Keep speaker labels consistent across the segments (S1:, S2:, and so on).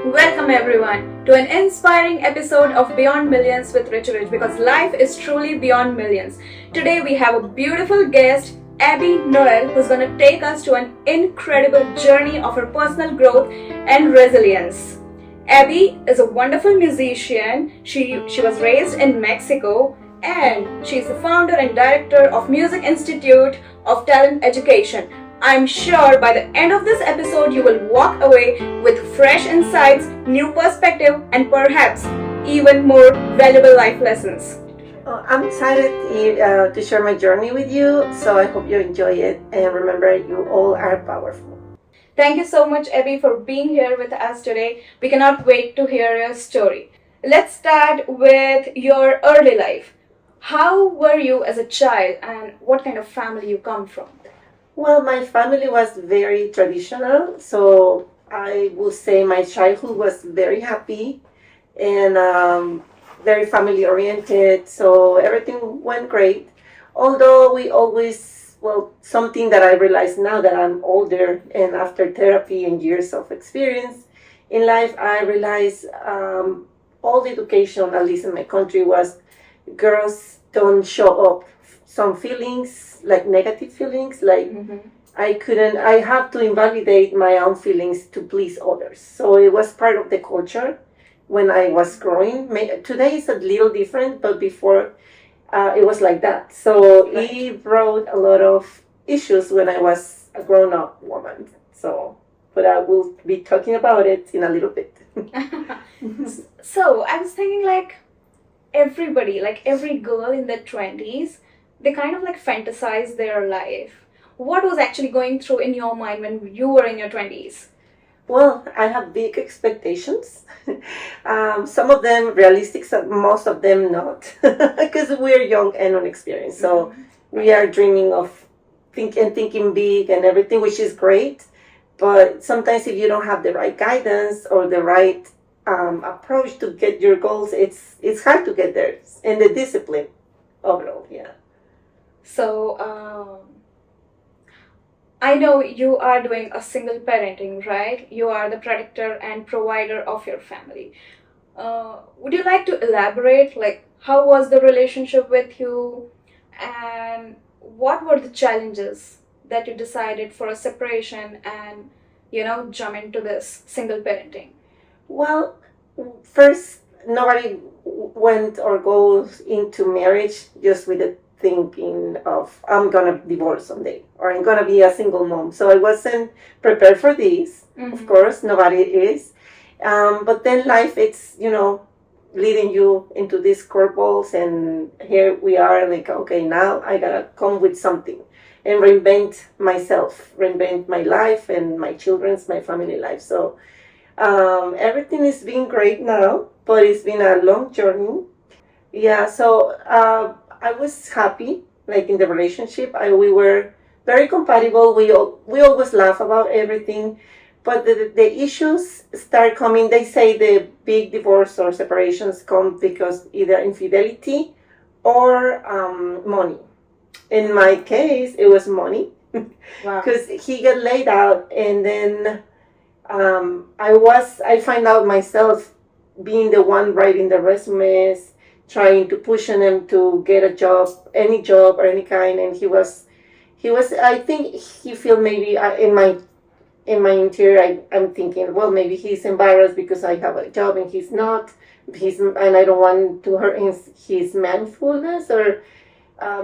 S1: Welcome everyone to an inspiring episode of Beyond Millions with Rich Rich, because life is truly beyond millions. Today we have a beautiful guest, Abby Noel, who's going to take us to an incredible journey of her personal growth and resilience. Abby is a wonderful musician. She was raised in Mexico, and she's the founder and director of Music Institute of Talent Education. I'm sure by the end of this episode you will walk away with fresh insights, new perspective, and perhaps even more valuable life lessons.
S2: I'm excited to share my journey with you, so I hope you enjoy it, and remember, you all are powerful.
S1: Thank you so much, Abby, for being here with us today. We cannot wait to hear your story. Let's start with your early life. How were you as a child, and what kind of family you come from?
S2: Well, my family was very traditional, so I would say my childhood was very happy and very family oriented, so everything went great. Although we always, something that I realize now that I'm older and after therapy and years of experience in life, I realize all the education, at least in my country, was girls don't show up some feelings, like negative feelings, like I have to invalidate my own feelings to please others. So it was part of the culture when I was growing. Today it's a little different, but before it was like that. So it brought a lot of issues when I was a grown-up woman. So, but I will be talking about it in a little bit.
S1: So I was thinking, like everybody, like every girl in their 20s, they kind of like fantasize their life. What was actually going through in your mind when you were in your 20s?
S2: Well, I have big expectations. Some of them realistic, most of them not. Because we're young and unexperienced. So we are dreaming of thinking big and everything, which is great. But sometimes if you don't have the right guidance or the right approach to get your goals, it's hard to get there. And the discipline overall, yeah.
S1: So, I know you are doing a single parenting, right? You are the protector and provider of your family. Would you like to elaborate, like, how was the relationship with you, and what were the challenges that you decided for a separation and, jump into this single parenting?
S2: Well, first, nobody went or goes into marriage just with the thinking of I'm gonna divorce someday or I'm gonna be a single mom. So I wasn't prepared for this. Of course, nobody is. But then life, it's leading you into these curveballs, and here we are. Like, okay, now I gotta come with something and reinvent myself, reinvent my life and my children's, my family life. So everything is being great now, but it's been a long journey. Yeah. So. I was happy, like in the relationship. We were very compatible. We always laugh about everything, but the issues start coming. They say the big divorce or separations come because either infidelity or money. In my case, it was money, because he got laid out, and then I find out myself being the one writing the resumes, trying to push him to get a job, any job or any kind, and he was. I think he feel maybe in my interior, I'm thinking, well, maybe he's embarrassed because I have a job and he's not. And I don't want to hurt his manfulness or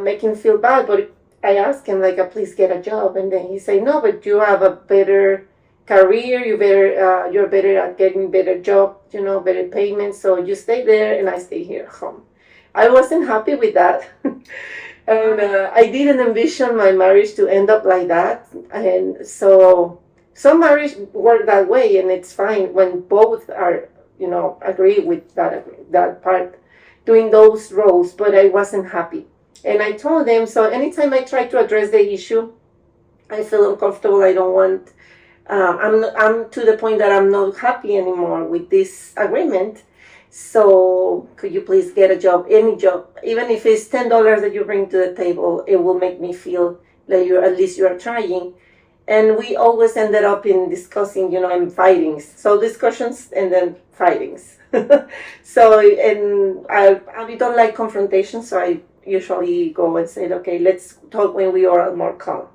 S2: make him feel bad. But I asked him, like, please get a job, and then he said, no, but you have a better career, you're better at getting better job, better payment, so you stay there and I stay here home. I wasn't happy with that. And I didn't envision my marriage to end up like that. And so some marriage work that way, and it's fine when both are agree with that part, doing those roles. But I wasn't happy, and I told them. So anytime I try to address the issue, I feel uncomfortable. I don't want. I'm to the point that I'm not happy anymore with this agreement. So could you please get a job, any job, even if it's $10 that you bring to the table, it will make me feel like you are trying. And we always ended up in discussing, in fightings. So discussions and then fightings. So, and I don't like confrontation, so I usually go and say, okay, let's talk when we are more calm.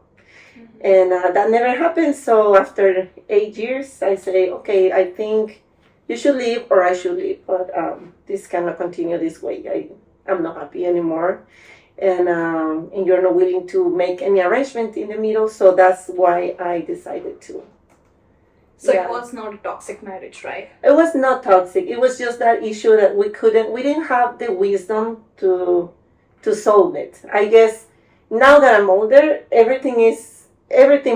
S2: And that never happened. So after 8 years, I say, okay, I think you should leave or I should leave. But this cannot continue this way. I'm not happy anymore. And you're not willing to make any arrangement in the middle. So that's why I decided to.
S1: So it was not a toxic marriage, right?
S2: It was not toxic. It was just that issue that we didn't have the wisdom to solve it. I guess now that I'm older, everything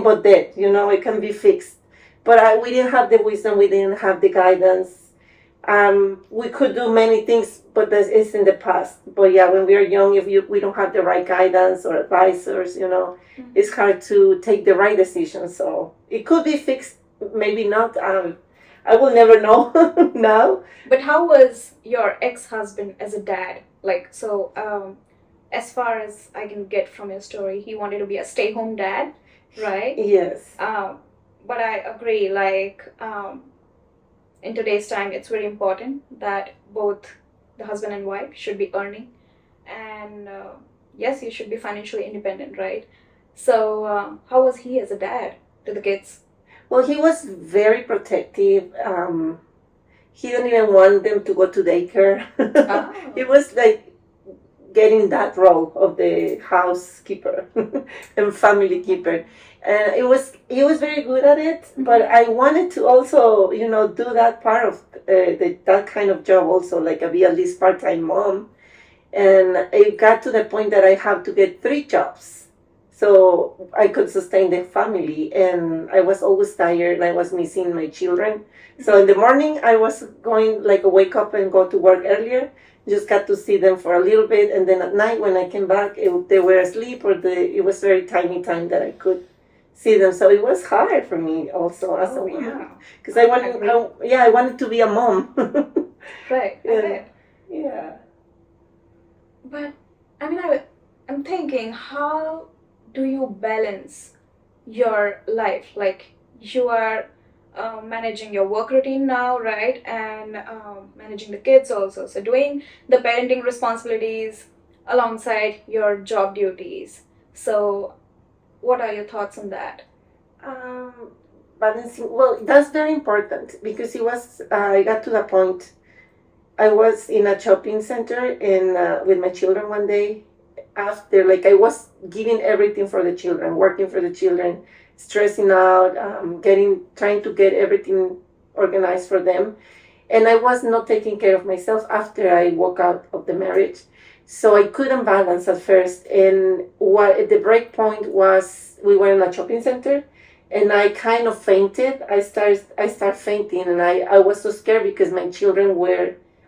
S2: but dead, it can be fixed. But we didn't have the wisdom, we didn't have the guidance. We could do many things, but that is in the past. But yeah, when we are young, if we don't have the right guidance or advisors, it's hard to take the right decision. So it could be fixed, maybe not. I will never know now.
S1: But how was your ex-husband as a dad? As far as I can get from your story, he wanted to be a stay-home dad, right?
S2: Yes.
S1: But I agree, in today's time, it's very important that both the husband and wife should be earning. And yes, you should be financially independent, right? So how was he as a dad to the kids?
S2: Well, he was very protective. He didn't even want them to go to daycare.
S1: Oh.
S2: He was like getting that role of the housekeeper and family keeper. And he was very good at it, but I wanted to also, do that part of that kind of job also, like be at least part-time mom. And it got to the point that I have to get 3 jobs so I could sustain the family. And I was always tired and I was missing my children. So in the morning, I was going wake up and go to work earlier. Just got to see them for a little bit. And then at night when I came back, they were asleep it was very tiny time that I could see them. So it was hard for me also as a woman. Because I wanted to be a mom.
S1: Right.
S2: Yeah.
S1: But I'm thinking, how do you balance your life? Like you are managing your work routine now, right? And managing the kids also. So doing the parenting responsibilities alongside your job duties. So what are your thoughts on that?
S2: Balancing, well, that's very important because I got to the point, I was in a shopping center and with my children one day after, I was giving everything for the children, working for the children, stressing out, trying to get everything organized for them. And I was not taking care of myself after I walked out of the marriage. So I couldn't balance at first. And the break point was, we were in a shopping center and I kind of fainted. I started fainting and I was so scared because my children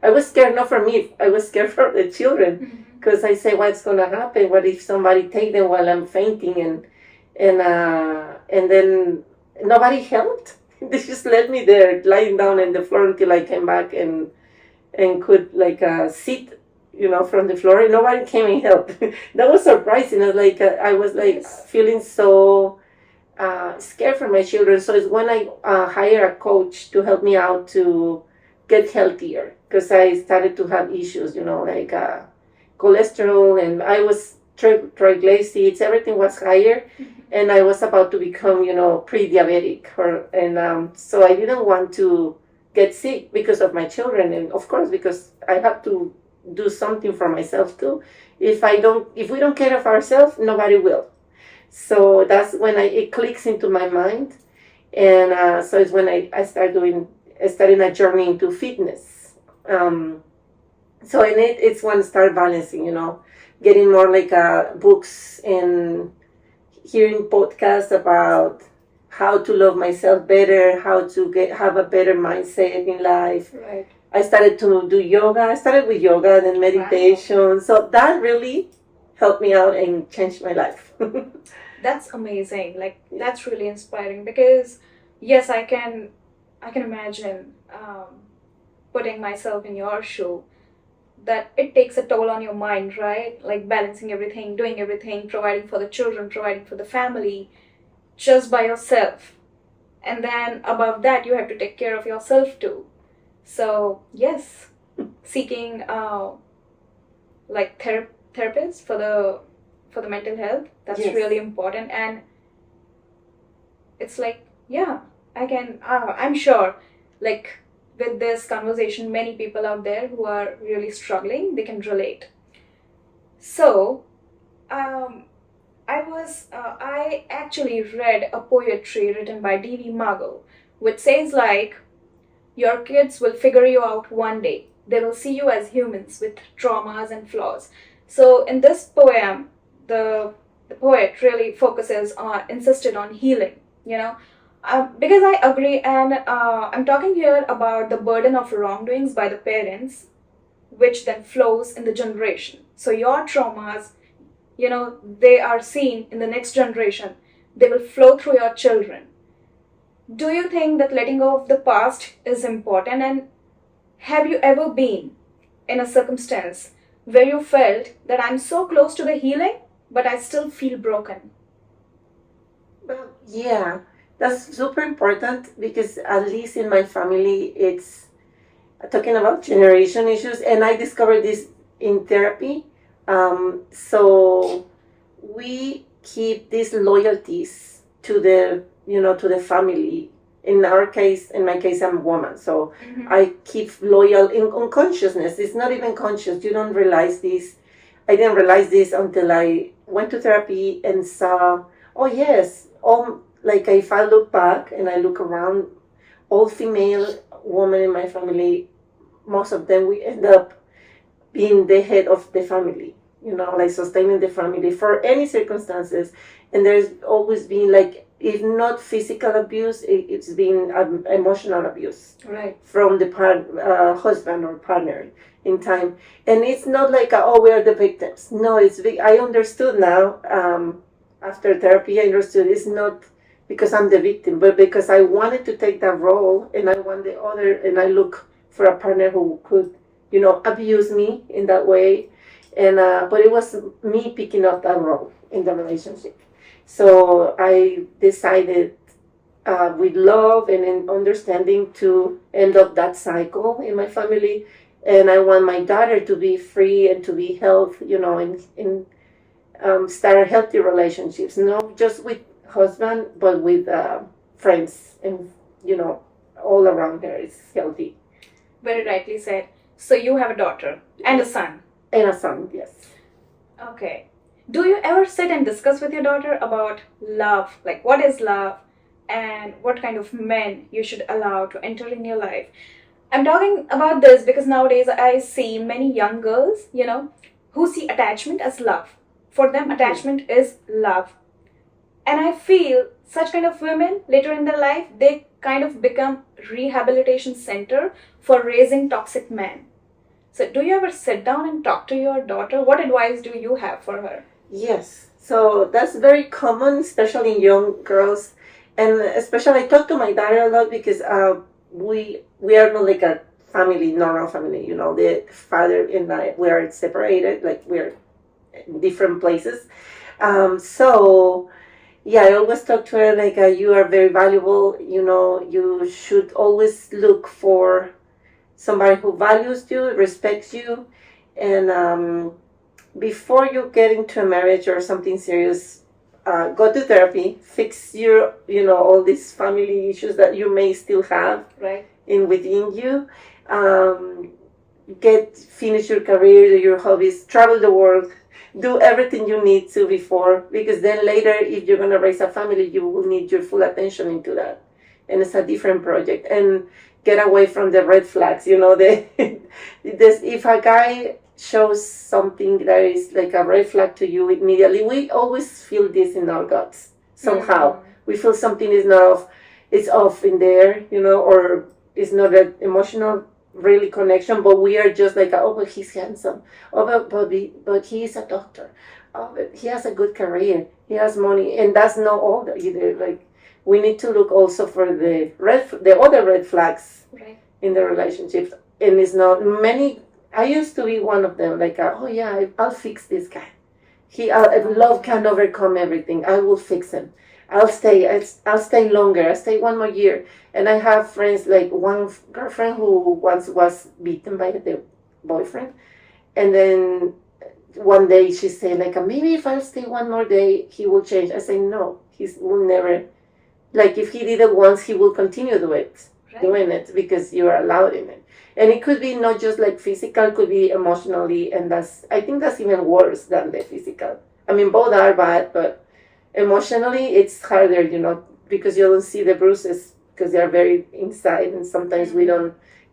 S2: I was scared not for me, I was scared for the children. Because I say, what's going to happen? What if somebody take them while I'm fainting? And then nobody helped. They just left me there lying down on the floor until I came back and could sit, from the floor. And nobody came and helped. That was surprising. I was feeling so scared for my children. So it's when I hired a coach to help me out to get healthier, because I started to have issues, cholesterol, and I was triglycerides, everything was higher, and I was about to become, pre-diabetic, so I didn't want to get sick because of my children, and of course because I have to do something for myself too. If we don't care of ourselves, nobody will. So that's when it clicks into my mind, and so it's when I starting a journey into fitness. So in it's when I start balancing, getting more books and hearing podcasts about how to love myself better, how to have a better mindset in life.
S1: Right.
S2: I started to do yoga. I started with yoga and meditation. Wow. So that really helped me out and changed my life.
S1: That's amazing. That's really inspiring because, yes, I can imagine putting myself in your shoe, that it takes a toll on your mind, right? Balancing everything, doing everything, providing for the children, providing for the family. just by yourself. And then above that, you have to take care of yourself too. So yes, seeking like therapists for the mental health, that's
S2: Yes.
S1: really important. And it's like, yeah, I'm sure, like, with this conversation, many people out there who are really struggling, they can relate. So I actually read a poetry written by D.V. Margot, which says like, your kids will figure you out one day. They will see you as humans with traumas and flaws. So in this poem, the poet really insisted on healing, because I agree, and I'm talking here about the burden of wrongdoings by the parents, which then flows in the generation. So your traumas, they are seen in the next generation. They will flow through your children. Do you think that letting go of the past is important? And have you ever been in a circumstance where you felt that I'm so close to the healing, but I still feel broken?
S2: Well, yeah, that's super important because at least in my family, it's talking about generation issues, and I discovered this in therapy. So we keep these loyalties to the family. In my case, I'm a woman, so I keep loyal in unconsciousness. It's not even conscious. You don't realize this. I didn't realize this until I went to therapy and saw, oh yes, all, like if I look back and I look around, all female women in my family, most of them, we end up being the head of the family, like sustaining the family for any circumstances. And there's always been, like, if not physical abuse, it's been emotional abuse,
S1: right,
S2: from the husband or partner in time. And it's not like, oh, we are the victims. No, I understood now, after therapy, I understood it's not because I'm the victim, but because I wanted to take that role, and I want the other, and I look for a partner who could, abuse me in that way. And but it was me picking up that role in the relationship. So I decided, with love and in understanding, to end up that cycle in my family. And I want my daughter to be free and to be healthy, and start healthy relationships, not just with husband, but with friends, and all around her is healthy.
S1: Very rightly said. So you have a daughter and a son.
S2: And a son, yes.
S1: Okay. Do you ever sit and discuss with your daughter about love? Like, what is love and what kind of men you should allow to enter in your life? I'm talking about this because nowadays I see many young girls, who see attachment as love. For them, attachment is love. And I feel such kind of women later in their life, they kind of become rehabilitation center for raising toxic men. So do you ever sit down and talk to your daughter? What advice do you have for her?
S2: Yes. So that's very common, especially in young girls. And especially I talk to my daughter a lot because we are not like a family, normal family. The father and I, we are separated, like we're in different places. So yeah, I always talk to her like, you are very valuable. You should always look for somebody who values you, respects you, and before you get into a marriage or something serious, go to therapy, fix your, all these family issues that you may still have,
S1: right,
S2: within you. Finish your career, your hobbies, travel the world, do everything you need to before, because then later, if you're going to raise a family, you will need your full attention into that. And it's a different project. And get away from the red flags, if a guy shows something that is like a red flag to you immediately, we always feel this in our guts somehow. Mm-hmm. We feel something is it's off in there, or it's not an emotional really connection, but we are just like, oh, but he's handsome, oh, but he is a doctor, oh, but he has a good career, he has money, and that's not all either. Like, we need to look also for the other red flags, right, in the relationships. And it's not many. I used to be one of them, like, oh yeah, I'll fix this guy. Love can overcome everything. I will fix him. I'll stay longer. I'll stay one more year. And I have friends, like one girlfriend who once was beaten by the boyfriend. And then one day she said, like, maybe if I'll stay one more day, he will change. I say, no, he will never. Like, if he did it once, he will continue doing it because you're allowed in it. And it could be not just like physical, it could be emotionally. And I think that's even worse than the physical. I mean, both are bad, but emotionally, it's harder, because you don't see the bruises because they are very inside. And sometimes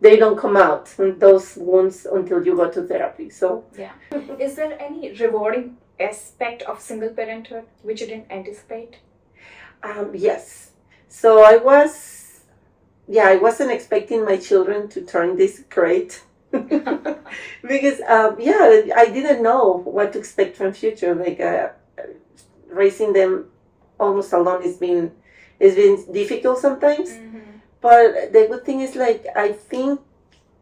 S2: they don't come out, those wounds, until you go to therapy. So,
S1: yeah. Is there any rewarding aspect of single parenthood which you didn't anticipate?
S2: Yes. So I wasn't expecting my children to turn this great. Because, I didn't know what to expect from future. Like, raising them almost alone has been difficult sometimes. Mm-hmm. But the good thing is, like, I think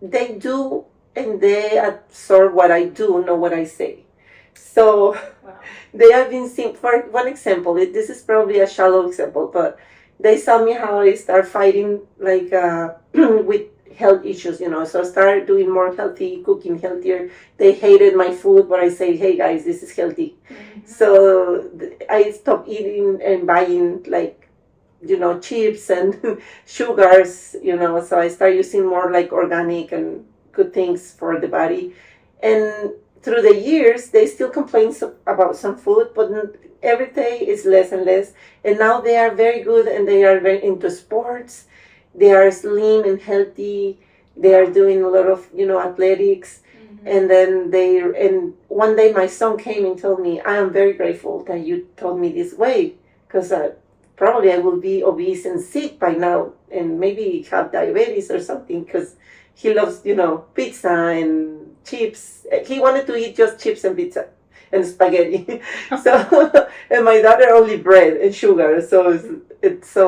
S2: they do and they absorb what I do, not what I say. So wow. They have been seeing, for one example, this is probably a shallow example, but they saw me how I start fighting, like, with health issues, so I started doing more healthy, cooking healthier. They hated my food, but I say, hey guys, this is healthy. Mm-hmm. So I stopped eating and buying, like, chips and sugars, so I start using more like organic and good things for the body. And through the years, they still complain about some food, but every day is less and less. And now they are very good and they are very into sports. They are slim and healthy. They are doing a lot of, athletics. Mm-hmm. And then and one day my son came and told me, I am very grateful that you told me this way, because probably I will be obese and sick by now and maybe have diabetes or something, because he loves, pizza and chips. He wanted to eat just chips and pizza and spaghetti. So, and my daughter only bread and sugar. So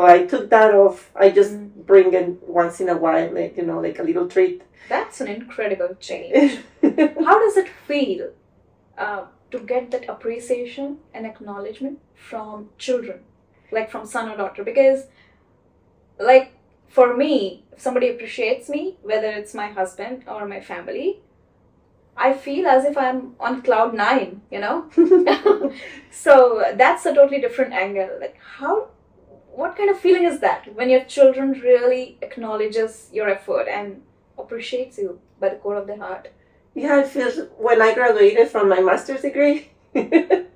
S2: I took that off. I just bring it once in a while, like, like a little treat.
S1: That's an incredible change. How does it feel to get that appreciation and acknowledgement from children? Like from son or daughter? Because, like, for me, if somebody appreciates me, whether it's my husband or my family, I feel as if I'm on cloud 9, So that's a totally different angle. Like, what kind of feeling is that when your children really acknowledges your effort and appreciates you by the core of their heart?
S2: Yeah, I feel when I graduated from my master's degree, and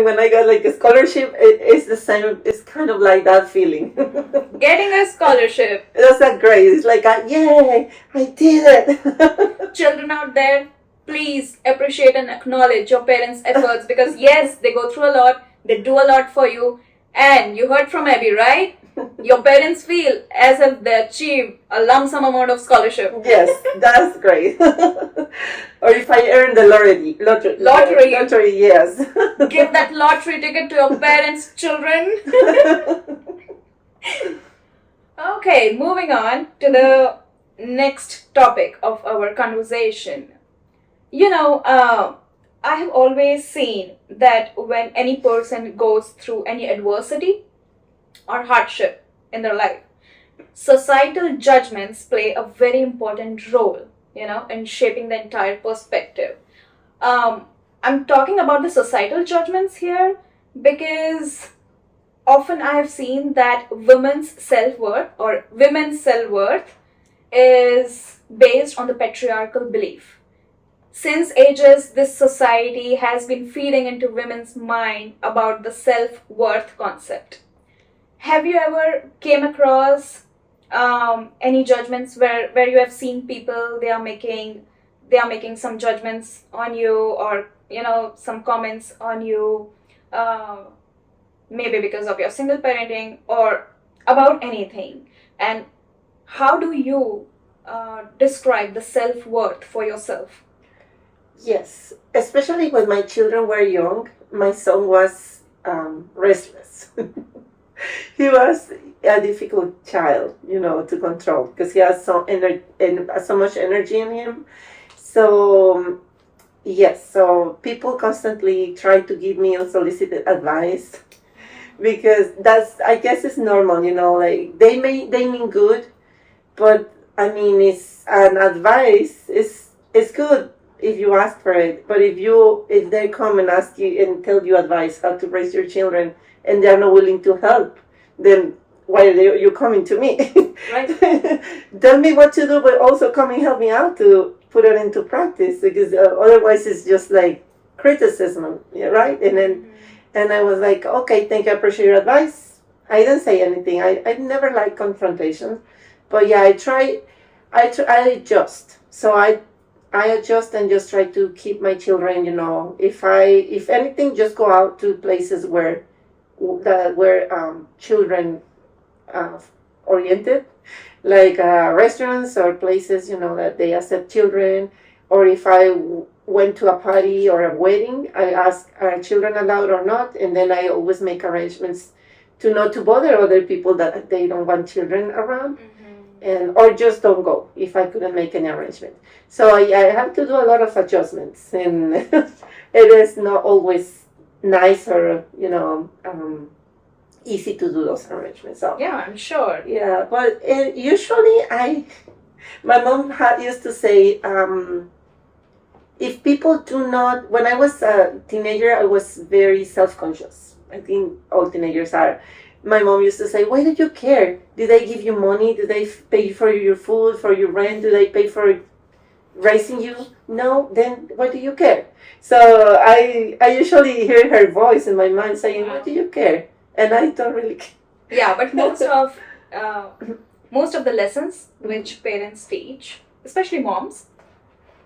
S2: when I got like a scholarship, it's the same. It's kind of like that feeling.
S1: Getting a scholarship.
S2: That's not great. It's like, yay, I did it.
S1: Children out there, please appreciate and acknowledge your parents' efforts, because yes, they go through a lot. They do a lot for you. And you heard from Abby, right? Your parents feel as if they achieved a lump sum amount of scholarship.
S2: Yes, that's great. Or if I earn the lottery, yes.
S1: Give that lottery ticket to your parents' children. Okay, moving on to the next topic of our conversation. I have always seen that when any person goes through any adversity or hardship in their life, societal judgments play a very important role, in shaping the entire perspective. I'm talking about the societal judgments here because often I have seen that women's self-worth is based on the patriarchal belief. Since ages, this society has been feeding into women's mind about the self-worth concept. Have you ever came across any judgments where you have seen people, they are making some judgments on you, or some comments on you, maybe because of your single parenting or about anything? And how do you describe the self-worth for yourself?
S2: Yes, especially when my children were young, my son was restless. He was a difficult child, to control, because he has so much energy in him. So, yes, so people constantly try to give me unsolicited advice because I guess it's normal, like they mean good, but I mean it's an advice. It's good if you ask for it, but if they come and ask you and tell you advice how to raise your children and they are not willing to help, then why are you coming to me?
S1: Right.
S2: Tell me what to do, but also come and help me out to put it into practice, because otherwise it's just like criticism, yeah, right? And then and I was like, okay, thank you, I appreciate your advice. I didn't say anything. I never like confrontation, but yeah, I adjust. So I adjust and just try to keep my children, if anything, just go out to places where children oriented, like restaurants or places, that they accept children. Or if I went to a party or a wedding, I ask, are children allowed or not? And then I always make arrangements to not to bother other people that they don't want children around. Or just don't go if I couldn't make any arrangement. So I have to do a lot of adjustments, and it is not always nice or easy to do those arrangements. So
S1: Yeah, I'm sure.
S2: yeah, but usually my mom used to say, if people do not, when I was a teenager, I was very self-conscious. I think all teenagers are. My mom used to say, why do you care? Do they give you money? Do they pay for your food, for your rent? Do they pay for raising you? No, then why do you care? So I usually hear her voice in my mind saying, why do you care? And I don't really care.
S1: Yeah, but most of the lessons which parents teach, especially moms,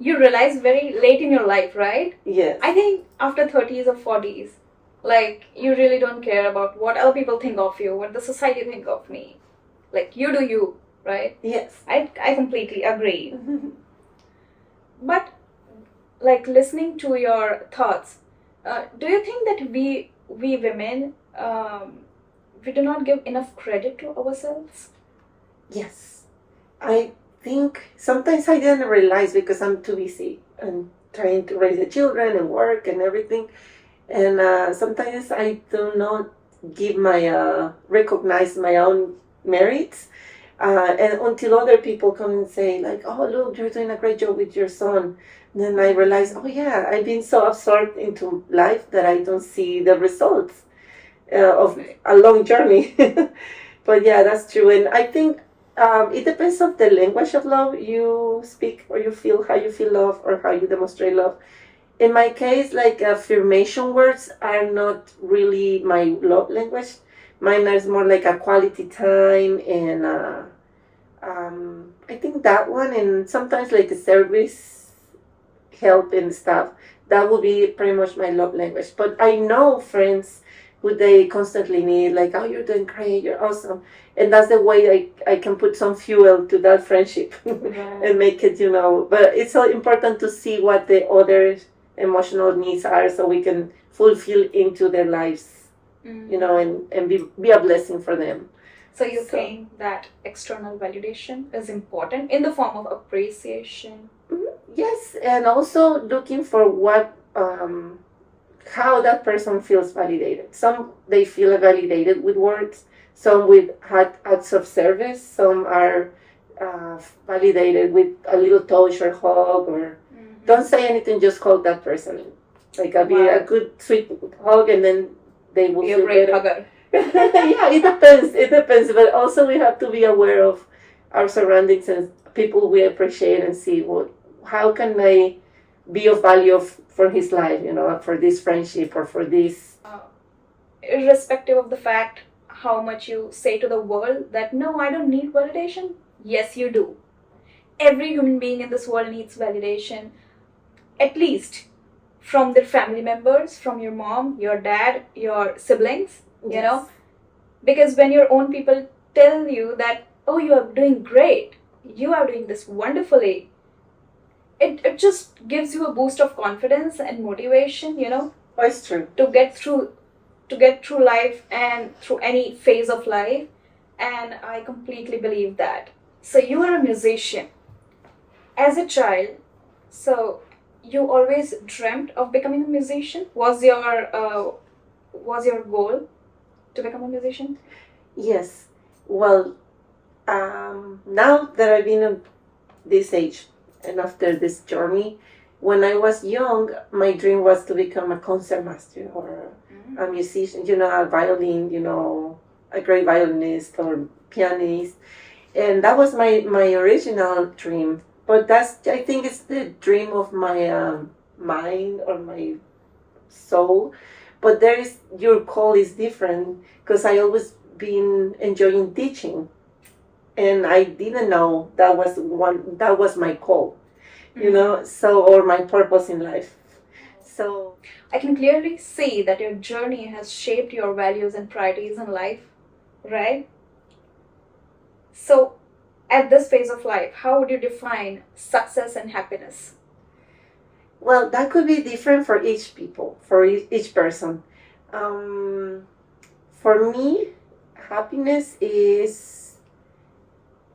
S1: you realize very late in your life, right?
S2: Yes.
S1: I think after 30s or 40s, like, you really don't care about what other people think of you, what the society think of me. Like, you do you, right?
S2: Yes.
S1: I completely agree. But, like, listening to your thoughts, do you think that we women, we do not give enough credit to ourselves?
S2: Yes. I think sometimes I didn't realize because I'm too busy and trying to raise the children and work and everything. And sometimes I do not recognize my own merits. And until other people come and say, like, oh, look, you're doing a great job with your son. And then I realize, oh, yeah, I've been so absorbed into life that I don't see the results of a long journey. But yeah, that's true. And I think it depends on the language of love you speak or you feel, how you feel love or how you demonstrate love. In my case, like affirmation words are not really my love language. Mine is more like a quality time and I think that one, and sometimes like the service help and stuff. That would be pretty much my love language. But I know friends who they constantly need, like, oh, you're doing great, you're awesome. And that's the way I can put some fuel to that friendship and make it, But it's so important to see what the other emotional needs are so we can fulfill into their lives, and be a blessing for them.
S1: So you think that external validation is important in the form of appreciation?
S2: Yes, and also looking for what, how that person feels validated. Some, they feel validated with words, some with acts of service, some are validated with a little touch or hug, or don't say anything, just hug that person. Like a good sweet hug, and then they will
S1: be
S2: feel
S1: a great
S2: better.
S1: hugger.
S2: Yeah, it depends. But also we have to be aware of our surroundings and people we appreciate and see how can I be of value for his life, for this friendship or for this.
S1: Irrespective of the fact how much you say to the world that no, I don't need validation. Yes, you do. Every human being in this world needs validation, at least from their family members, from your mom, your dad, your siblings.
S2: Yes.
S1: Because when your own people tell you that, oh, you are doing great, you are doing this wonderfully, it just gives you a boost of confidence and motivation,
S2: Oh, it's true.
S1: to get through life and through any phase of life. And I completely believe that. So you are a musician as a child, so you always dreamt of becoming a musician? Was your goal? to become a musician?
S2: Yes. Well, now that I've been at this age and after this journey, when I was young, my dream was to become a concertmaster or a musician, a violin, a great violinist or pianist. And that was my original dream. But I think it's the dream of my mind or my soul. But your call is different because I always been enjoying teaching, and I didn't know that was my call, or my purpose in life. So
S1: I can clearly see that your journey has shaped your values and priorities in life, right? So, at this phase of life, how would you define success and happiness?
S2: well, that could be different for each people, for each person. For me, happiness is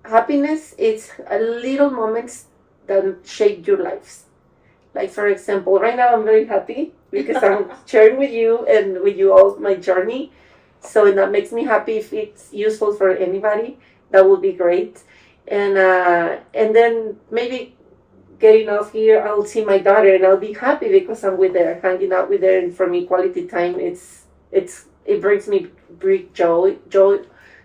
S2: happiness. It's a little moments that shape your lives. Like, for example, right now I'm very happy because I'm sharing with you and with you all my journey. So that makes me happy. If it's useful for anybody, that would be great. And then maybe getting off here, I'll see my daughter and I'll be happy because I'm with her, hanging out with her. And for me, quality time, it brings me great joy.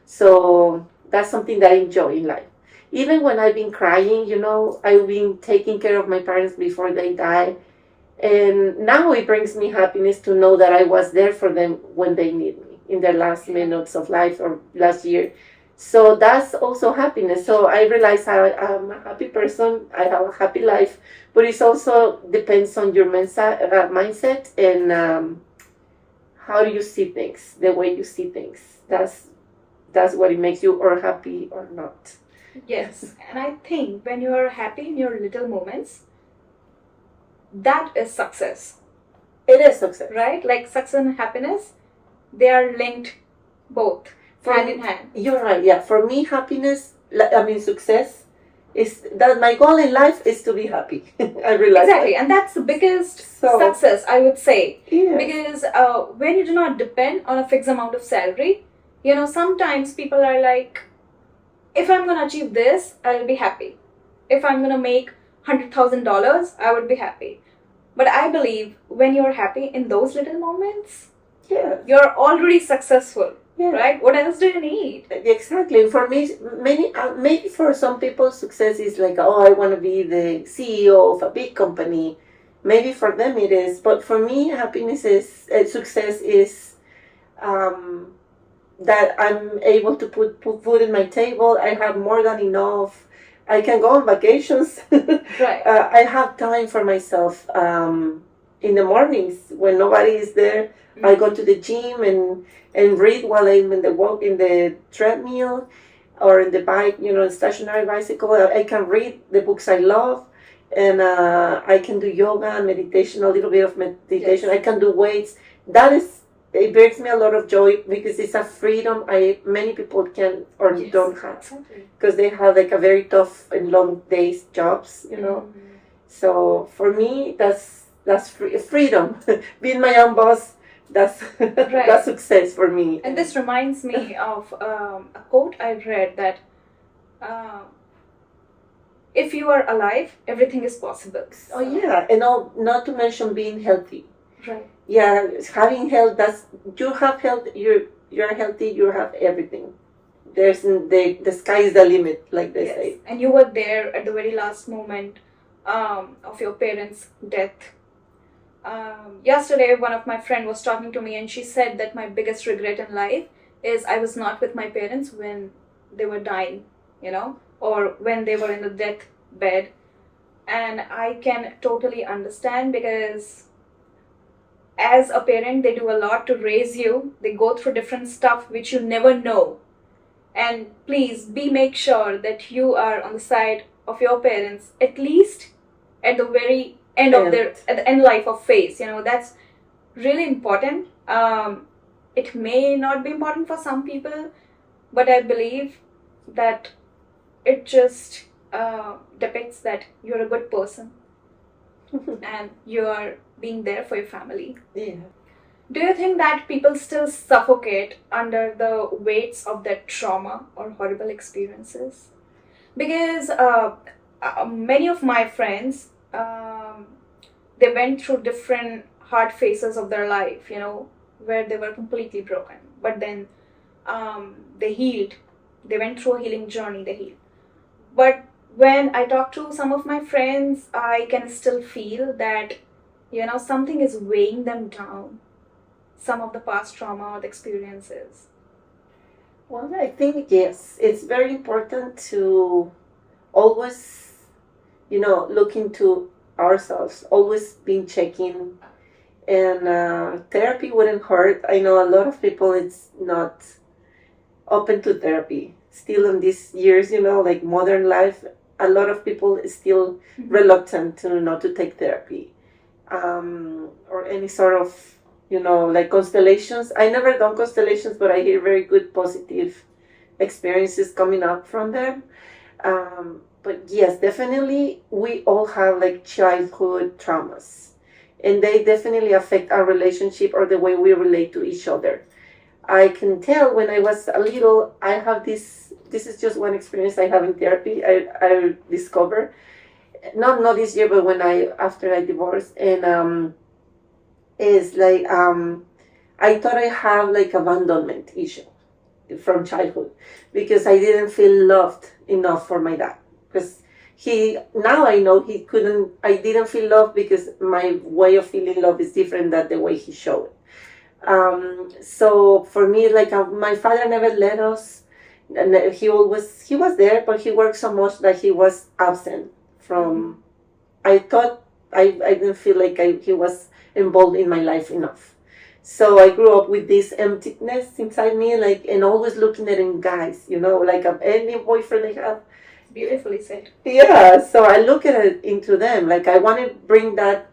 S2: So that's something that I enjoy in life. Even when I've been crying, I've been taking care of my parents before they died. And now it brings me happiness to know that I was there for them when they need me in their last minutes of life or last year. So that's also happiness. So I realize I'm a happy person. I have a happy life, but it also depends on your mindset and how do you see things, the way you see things. That's what it makes you or happy or not.
S1: Yes, and I think when you are happy in your little moments, that is success.
S2: It is success.
S1: Right? Like success and happiness, they are linked both, hand in hand.
S2: You're right, yeah. For me, happiness, success, is that my goal in life is to be happy. I realize
S1: exactly,
S2: that.
S1: And that's the biggest success, I would say.
S2: Yeah.
S1: Because when you do not depend on a fixed amount of salary, sometimes people are like, if I'm going to achieve this, I'll be happy. If I'm going to make $100,000, I would be happy. But I believe when you're happy in those little moments, you're already successful. Yeah. Right? What else do you need?
S2: Exactly. For me, maybe for some people, success is like, oh, I want to be the CEO of a big company. Maybe for them it is, but for me, success is that I'm able to put food in my table. I have more than enough. I can go on vacations.
S1: Right.
S2: I have time for myself. In the mornings when nobody is there, I go to the gym and read while I'm in the treadmill or in the bike, stationary bicycle. I can read the books I love, and I can do yoga, meditation, a little bit of meditation. Yes. I can do weights. It brings me a lot of joy because it's a freedom many people can or don't have, because they have like a very tough and long days jobs, So for me, that's freedom. Being my own boss, that's right. That's success for me.
S1: And this reminds me of a quote I read that if you are alive, everything is possible.
S2: Oh yeah, and not to mention being healthy.
S1: Right.
S2: Yeah, having health. You have health. You're healthy. You have everything. There's the sky is the limit, like they say.
S1: And you were there at the very last moment of your parents' death. Yesterday, one of my friends was talking to me, and she said that my biggest regret in life is I was not with my parents when they were dying, or when they were in the death bed. And I can totally understand, because as a parent, they do a lot to raise you. They go through different stuff which you never know. And please make sure that you are on the side of your parents, at least at the very end of at the end life of phase. That's really important. It may not be important for some people, but I believe that it just depicts that you're a good person and you're being there for your family.
S2: Yeah.
S1: Do you think that people still suffocate under the weights of their trauma or horrible experiences? Because many of my friends, they went through different hard phases of their life, where they were completely broken. But then they healed. They went through a healing journey, they healed. But when I talk to some of my friends, I can still feel that, something is weighing them down, some of the past trauma or the experiences.
S2: Well, I think yes, it's very important to always, look into ourselves, always being checking. And therapy wouldn't hurt. I know a lot of people, it's not open to therapy. Still in these years, like modern life, a lot of people is still reluctant to take therapy or any sort of, like constellations. I never done constellations, but I hear very good positive experiences coming up from them. But yes, definitely we all have like childhood traumas, and they definitely affect our relationship or the way we relate to each other. I can tell when I was a little, I have this is just one experience I have in therapy. I discovered, not this year, but after I divorced, and is like, I thought I have like abandonment issue from childhood because I didn't feel loved enough for my dad. Because now I know I didn't feel love because my way of feeling love is different than the way he showed. So for me, like my father never let us, and he was there, but he worked so much that he was absent from, I thought, I didn't feel like he was involved in my life enough. So I grew up with this emptiness inside me, like, and always looking at in guys, like any boyfriend I have.
S1: Beautifully said.
S2: Yeah, so I look at it into them, like I want to bring that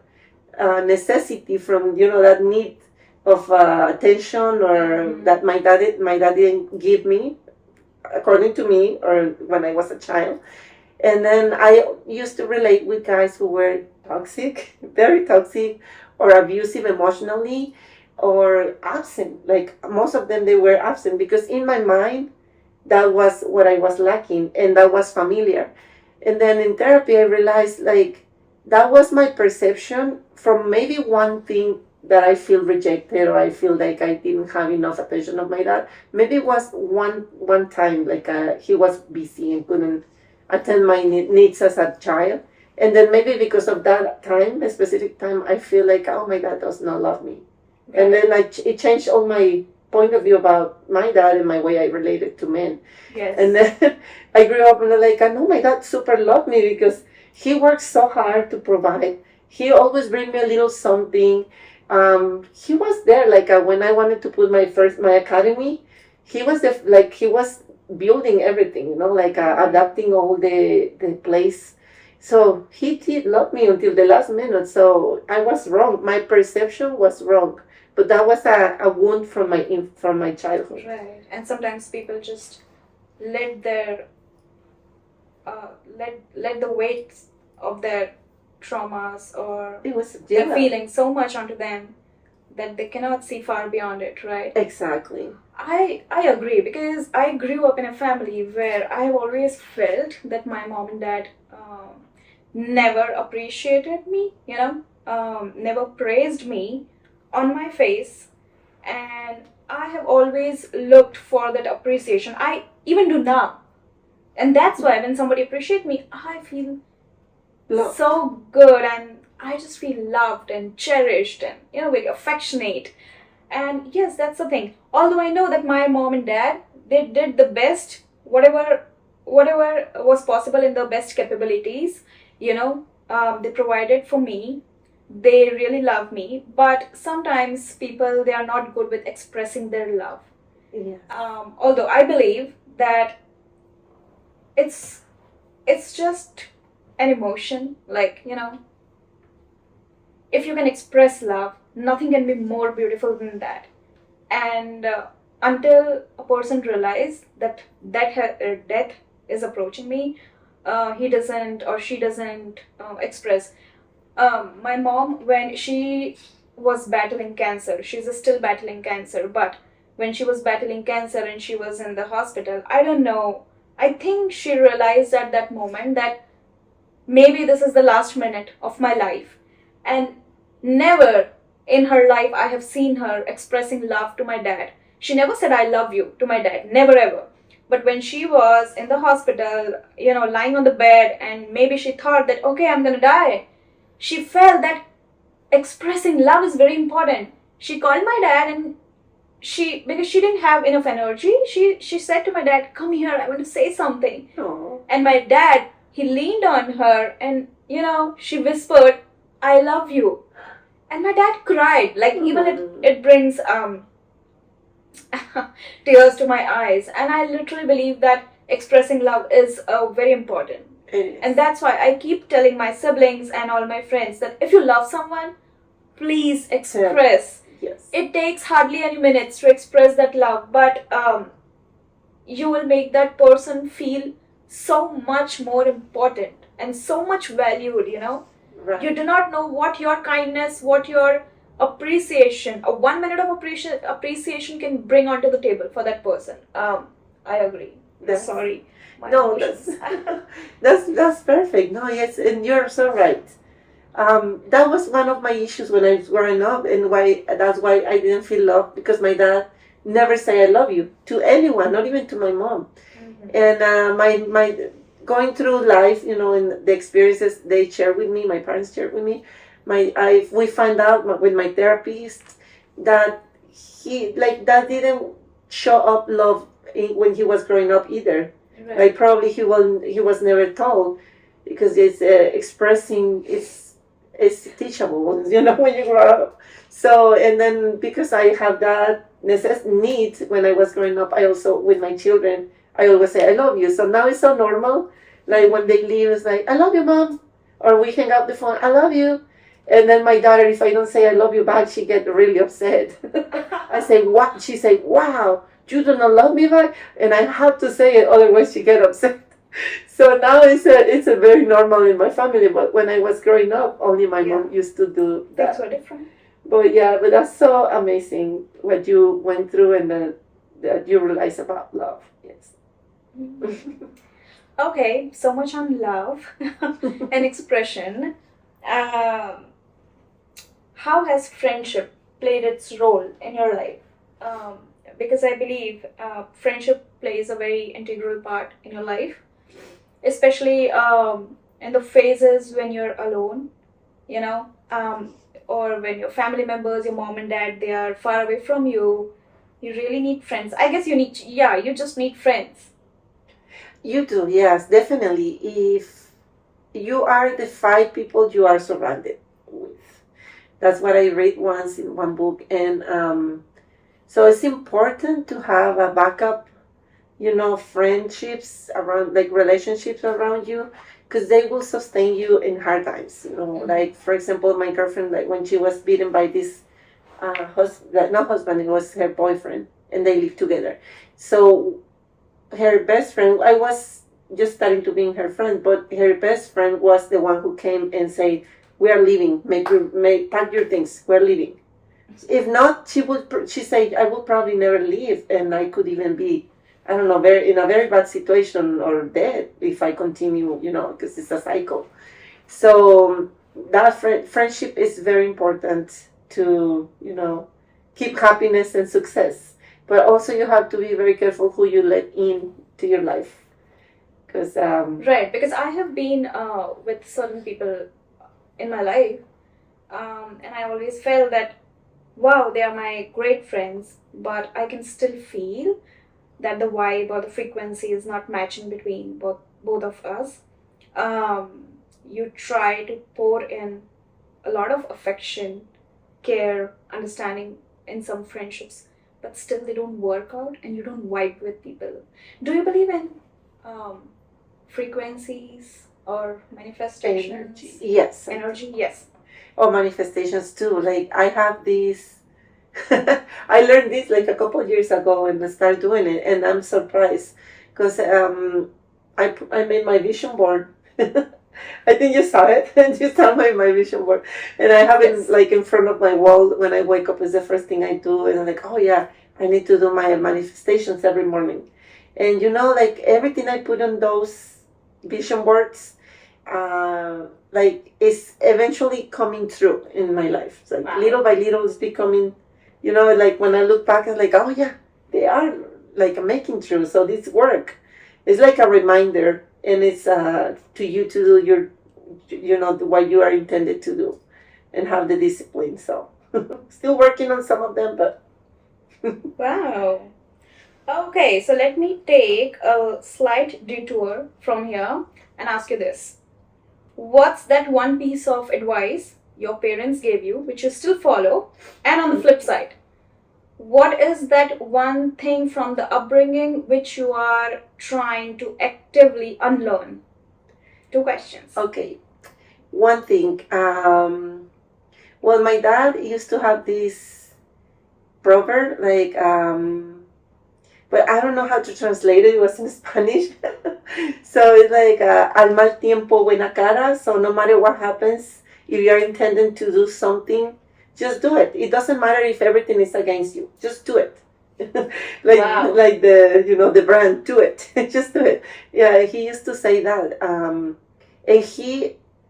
S2: necessity from, that need of attention or that my dad didn't give me, according to me, or when I was a child. And then I used to relate with guys who were toxic, very toxic, or abusive emotionally, or absent. Like most of them, they were absent because in my mind, that was what I was lacking, and that was familiar. And then in therapy, I realized like that was my perception from maybe one thing that I feel rejected or I feel like I didn't have enough attention of my dad. Maybe it was one time like he was busy and couldn't attend my needs as a child. And then maybe because of that time, a specific time, I feel like, oh, my dad does not love me. Yeah. And then it changed all my point of view about my dad and my way I related to men.
S1: Yes.
S2: And then I grew up and I'm like, I know my dad super loved me because he worked so hard to provide. He always bring me a little something. He was there like when I wanted to put my academy. He was he was building everything, like adapting all the place. So he did love me until the last minute. So I was wrong. My perception was wrong. But that was a wound from my childhood.
S1: Right. And sometimes people just let their let the weight of their traumas or their feelings so much onto them that they cannot see far beyond it, right?
S2: Exactly.
S1: I agree because I grew up in a family where I've always felt that my mom and dad never appreciated me, never praised me on my face, and I have always looked for that appreciation. I even do now. And that's why when somebody appreciates me, I feel so good and I just feel loved and cherished and, very affectionate. And yes, that's the thing. Although I know that my mom and dad, they did the best, whatever was possible in their best capabilities, they provided for me. They really love me. But sometimes people, they are not good with expressing their love.
S2: Yeah.
S1: Although I believe that it's just an emotion, like, if you can express love, nothing can be more beautiful than that. And until a person realizes that death is approaching me, he doesn't or she doesn't express. My mom, when she was battling cancer. She's still battling cancer, but when she was battling cancer and she was in the hospital, I don't know. I think she realized at that moment that maybe this is the last minute of my life. And never in her life I have seen her expressing love to my dad. She never said I love you to my dad, never ever. But when she was in the hospital, lying on the bed, and maybe she thought that, okay, I'm gonna die, she felt that expressing love is very important. She called my dad, and because she didn't have enough energy, she said to my dad, come here, I want to say something.
S2: Oh.
S1: And my dad, he leaned on her, and she whispered, I love you. And my dad cried. Like, even it brings tears to my eyes. And I literally believe that expressing love is very important. And that's why I keep telling my siblings and all my friends that if you love someone, please express.
S2: Yes.
S1: It takes hardly any minutes to express that love, but you will make that person feel so much more important and so much valued,
S2: Right.
S1: You do not know what your kindness, what your appreciation, a 1 minute of appreciation can bring onto the table for that person. I agree. Sorry.
S2: No, that's perfect. No, yes, and you're so right. That was one of my issues when I was growing up, and that's why I didn't feel love, because my dad never say I love you to anyone, not even to my mom. Mm-hmm. And my going through life, and the experiences they share with me, my parents shared with me, we find out with my therapist that that didn't show up love when he was growing up either. Right. Like, probably he was never told, because it's expressing it's teachable when you grow up. So, and then because I have that need when I was growing up, I also, with my children, I always say I love you. So now it's so normal. Like, when they leave, it's like, I love you, Mom. Or we hang up the phone, I love you. And then my daughter, if I don't say I love you back, she gets really upset. I say, what? She say, wow, you do not love me back? And I have to say it, otherwise she get upset. So now it's a very normal in my family. But when I was growing up, only my mom used to do that.
S1: That's so different.
S2: But that's so amazing what you went through, and that you realize about love. Yes.
S1: Mm-hmm. Okay, so much on love and expression. How has friendship played its role in your life? Because I believe friendship plays a very integral part in your life, especially in the phases when you're alone, or when your family members, your mom and dad, they are far away from you. You really need friends. I guess you just need friends.
S2: You do, yes, definitely. If you are the 5 people you are surrounded with. That's what I read once in one book. And so it's important to have a backup, friendships around, like relationships around you, because they will sustain you in hard times. Like, for example, my girlfriend, like when she was beaten by this not husband, it was her boyfriend, and they lived together. So her best friend, I was just starting to be her friend, but her best friend was the one who came and said, we are leaving, pack your things, we're leaving. If not, she said, I will probably never leave, and I could even be, I don't know, in a very bad situation or dead if I continue, because it's a cycle. So that friendship is very important to, keep happiness and success. But also you have to be very careful who you let in to your life.
S1: Right, because I have been with certain people in my life, and I always felt that, wow, they are my great friends, but I can still feel that the vibe or the frequency is not matching between both of us. You try to pour in a lot of affection, care, understanding in some friendships, but still they don't work out and you don't vibe with people. Do you believe in frequencies or manifestations?
S2: Energy. Yes.
S1: Energy, yes.
S2: Or manifestations too. Like, I have these, I learned this like a couple of years ago and I started doing it, and I'm surprised because I made my vision board I think you saw it, and you saw my vision board, and I have it like in front of my wall when I wake up. Is the first thing I do, and I'm like, oh yeah, I need to do my manifestations every morning, and like everything I put on those vision boards, like is eventually coming true in my life. It's like little by little, it's becoming, like when I look back, I'm like, oh yeah, they are like making true. So this work is like a reminder, and it's to you to do your, what you are intended to do, and have the discipline. So still working on some of them, but
S1: Wow. Okay, so let me take a slight detour from here and ask you this. What's that one piece of advice your parents gave you which you still follow? And on the flip side, what is that one thing from the upbringing which you are trying to actively unlearn? Two questions.
S2: Okay. One thing, well, my dad used to have this proverb, like, but I don't know how to translate it. It was in Spanish. So it's like, al mal tiempo, buena cara. So no matter what happens, if you're intending to do something, just do it. It doesn't matter if everything is against you. Just do it. like the brand, do it. Just do it. Yeah, he used to say that. And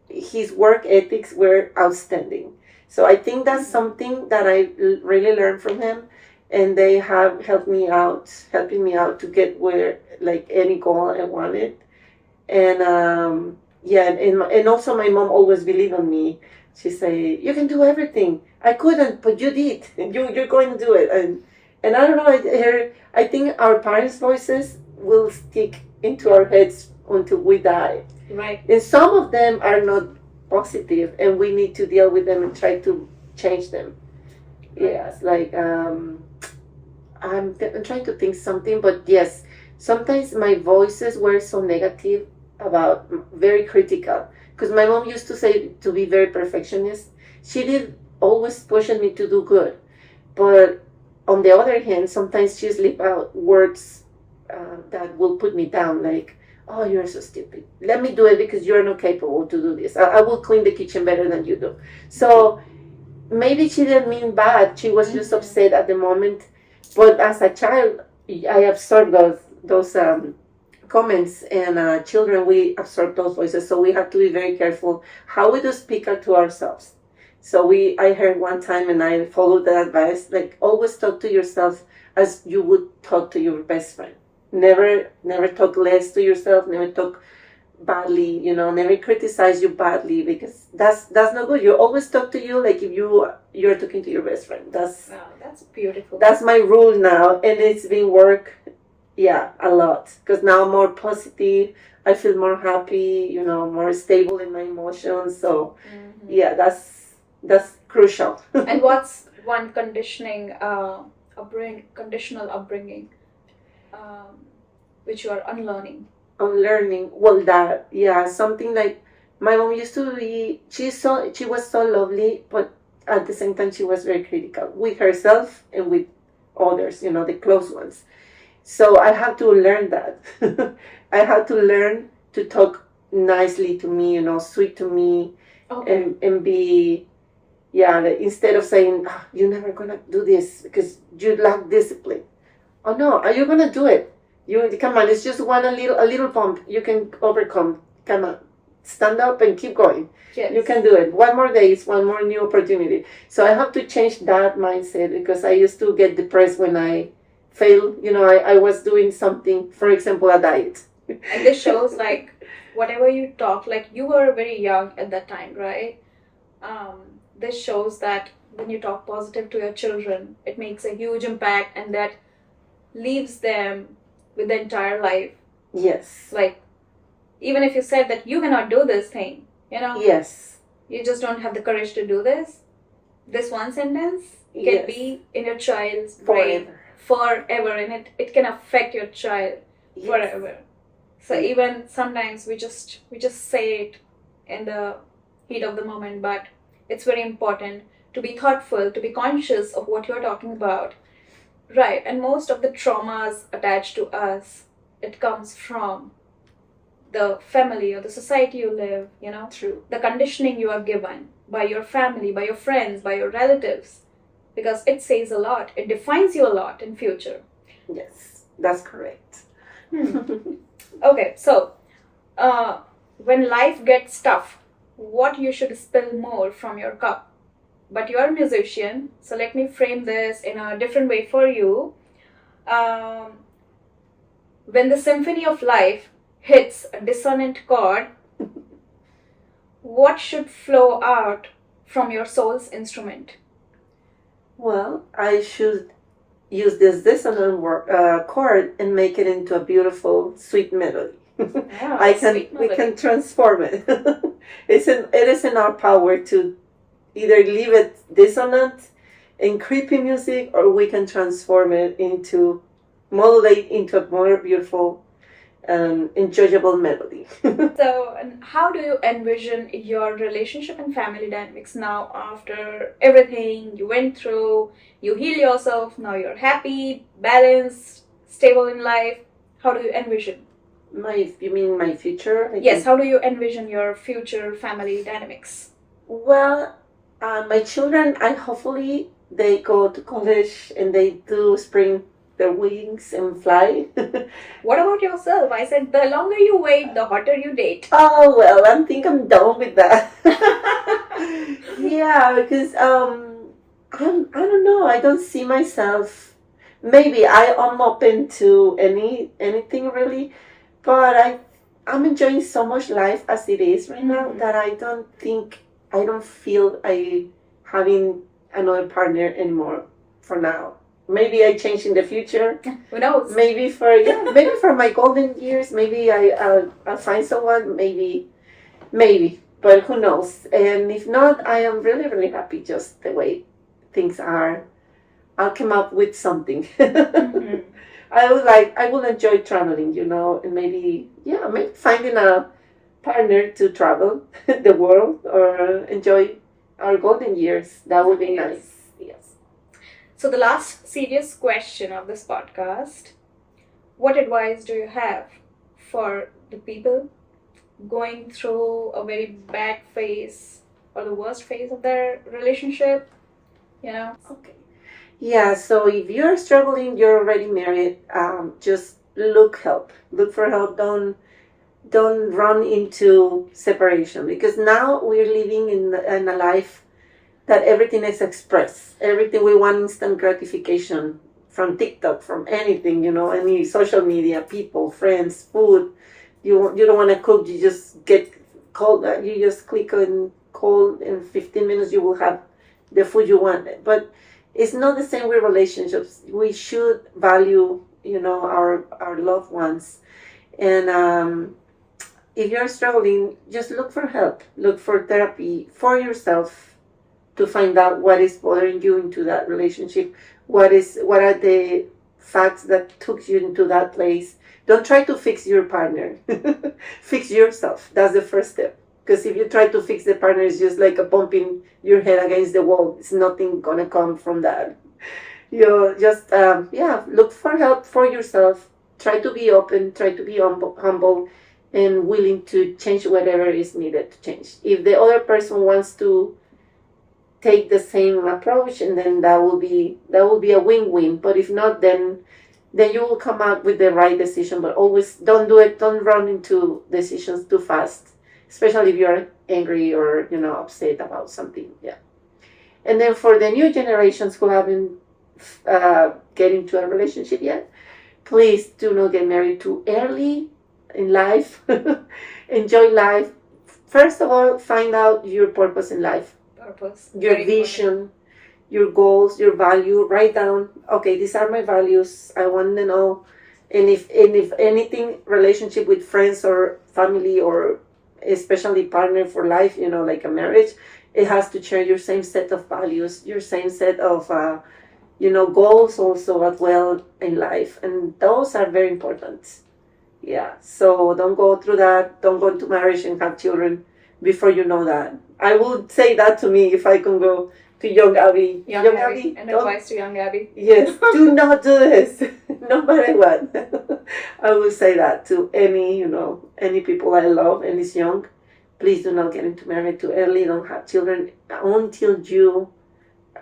S2: his work ethics were outstanding. So I think that's something that I really learned from him, and they have helping me out to get where, like, any goal I wanted. And yeah, and also my mom always believed in me. She say, "You can do everything. I couldn't, but you did. You're going to do it." And I don't know. I think our parents' voices will stick into our heads until we die.
S1: Right.
S2: And some of them are not positive, and we need to deal with them and try to change them.
S1: Right.
S2: Yes, like I'm trying to think something, but yes, sometimes my voices were so negative, about very critical, because my mom used to say to be very perfectionist. She did always pushing me to do good, but on the other hand, sometimes she slip out words that will put me down, like, "Oh, you're so stupid. Let me do it because you're not capable to do this. I will clean the kitchen better than you do." So maybe she didn't mean bad. She was just upset at the moment. But as a child, I absorbed those comments, and children, we absorb those voices. So we have to be very careful how we do speak out to ourselves. So I heard one time, and I followed that advice, like, always talk to yourself as you would talk to your best friend. Never talk less to yourself. Never talk badly. Never criticize you badly, because that's not good. You always talk to you like if you're talking to your best friend. That's
S1: beautiful.
S2: That's my rule now, and it's been work. Yeah, a lot, because now I'm more positive. I feel more happy. More stable in my emotions. So yeah, that's crucial.
S1: And what's one conditional upbringing, which you are unlearning?
S2: Unlearning. Well, that, yeah, something like my mom used to be. She was so lovely, but at the same time she was very critical with herself and with others. The close ones. So I have to learn that. I had to learn to talk nicely to me. Sweet to me. Okay. And be. Yeah, instead of saying, "You're never gonna do this because you lack discipline." Oh no, are you gonna do it? You come on, it's just a little bump. You can overcome. Come on, stand up and keep going. Yes. You can do it. One more day, it's one more new opportunity. So I have to change that mindset, because I used to get depressed when I failed. I was doing something, for example, a diet.
S1: And this shows, like, whatever you talk, like, you were very young at that time, right? This shows that when you talk positive to your children, it makes a huge impact, and that leaves them with the entire life.
S2: Yes.
S1: Like, even if you said that you cannot do this thing,
S2: Yes.
S1: You just don't have the courage to do this. This one sentence can be in your child's brain forever, and it can affect your child forever. So even sometimes we just say it in the heat of the moment, but it's very important to be thoughtful, to be conscious of what you're talking about. Right, and most of the traumas attached to us, it comes from the family or the society you live,
S2: True.
S1: the conditioning you are given by your family, by your friends, by your relatives, because it says a lot. It defines you a lot in future.
S2: Yes, that's correct.
S1: Okay, so when life gets tough, what you should spill more from your cup? But you're a musician, so let me frame this in a different way for you. When the symphony of life hits a dissonant chord, what should flow out from your soul's instrument?
S2: Well, I should use this dissonant chord and make it into a beautiful, sweet melody. We can transform it. It is in our power to either leave it dissonant and creepy music, or we can transform it into, modulate into a more beautiful and enjoyable melody.
S1: So, and how do you envision your relationship and family dynamics now after everything you went through? You heal yourself, now you're happy, balanced, stable in life. How do you envision?
S2: You mean my future?
S1: Yes, how do you envision your future family dynamics?
S2: Well, my children, hopefully they go to college and they do spring their wings and fly.
S1: What about yourself? I said the longer you wait, the hotter you date.
S2: Oh, well, I think I'm done with that. Yeah, because I don't know. I don't see myself. Maybe I'm open to anything really, but I'm enjoying so much life as it is right now that I don't feel I having another partner anymore for now. Maybe I change in the future.
S1: Who knows?
S2: Maybe for my golden years, maybe I'll find someone. Maybe, but who knows? And if not, I am really, really happy just the way things are. I'll come up with something. Mm-hmm. I will enjoy traveling, and maybe finding a partner to travel the world or enjoy our golden years. That would be nice. Yes.
S1: So the last serious question of this podcast, what advice do you have for the people going through a very bad phase or the worst phase of their relationship?
S2: Okay. Yeah, so if you're struggling, you're already married, just look for help. Don't run into separation, because now we're living in a life that everything is express. Everything we want instant gratification from TikTok, from anything, any social media, people, friends, food. You don't want to cook, you just get cold. You just click on call, in 15 minutes you will have the food you want. But it's not the same with relationships. We should value, our loved ones. And if you're struggling, just look for help. Look for therapy for yourself to find out what is bothering you into that relationship. What are the facts that took you into that place? Don't try to fix your partner. Fix yourself. That's the first step. Because if you try to fix the partner, it's just like a bumping your head against the wall. It's nothing gonna come from that. You just look for help for yourself. Try to be open. Try to be humble, and willing to change whatever is needed to change. If the other person wants to take the same approach, and then that will be a win-win. But if not, then you will come out with the right decision. But always don't run into decisions too fast, especially if you're angry or upset about something. Yeah. And then for the new generations who haven't get into a relationship yet, please do not get married too early in life. Enjoy life. First of all, find out your purpose in life. Your vision, your goals, your value. Write down, okay, these are my values. I want to know. And if anything, relationship with friends or family, or especially partner for life, like a marriage, it has to share your same set of values, your same set of goals also as well in life. And those are very important. Yeah, so don't go through that. Don't go into marriage and have children before you know that. I would say that to me if I can go to young Abby.
S1: Young Abby, and
S2: don't-
S1: advice to young Abby.
S2: Yes, do not do this, no matter what. I will say that to any people I love and is young. Please do not get into marriage too early. Don't have children until you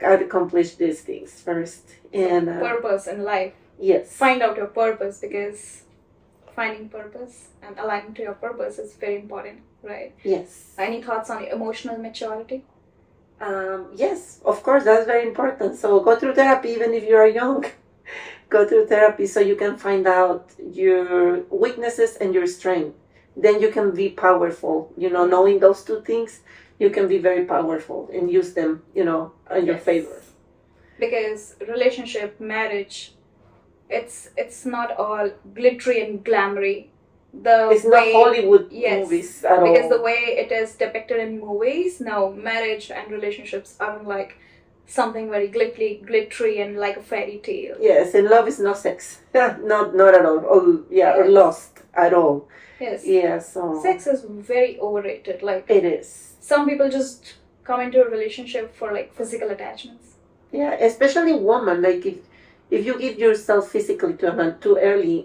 S2: accomplish these things first. And
S1: Purpose in life.
S2: yes,
S1: Find out your purpose, because finding purpose and aligning to your purpose is very important, right?
S2: yes.
S1: Any thoughts on emotional maturity?
S2: Yes, of course, that's very important. So go through therapy even if you are young. Go through therapy so you can find out your weaknesses and your strength. Then you can be powerful. Knowing those two things, you can be very powerful and use them, in your
S1: Yes.
S2: favor.
S1: Because relationship, marriage, it's not all glittery and glamoury.
S2: It's not Hollywood
S1: Yes,
S2: movies at all.
S1: because the way it is depicted in movies, no, marriage and relationships aren't like something very glittery and like a fairy tale.
S2: Yes, and love is not sex. not at all. Or
S1: Yes.
S2: lust at all.
S1: Yes.
S2: Yeah, so
S1: Sex is very overrated. Like,
S2: it is.
S1: some people just come into a relationship for like physical attachments.
S2: Yeah, especially woman. Like if you give yourself physically to a man too early,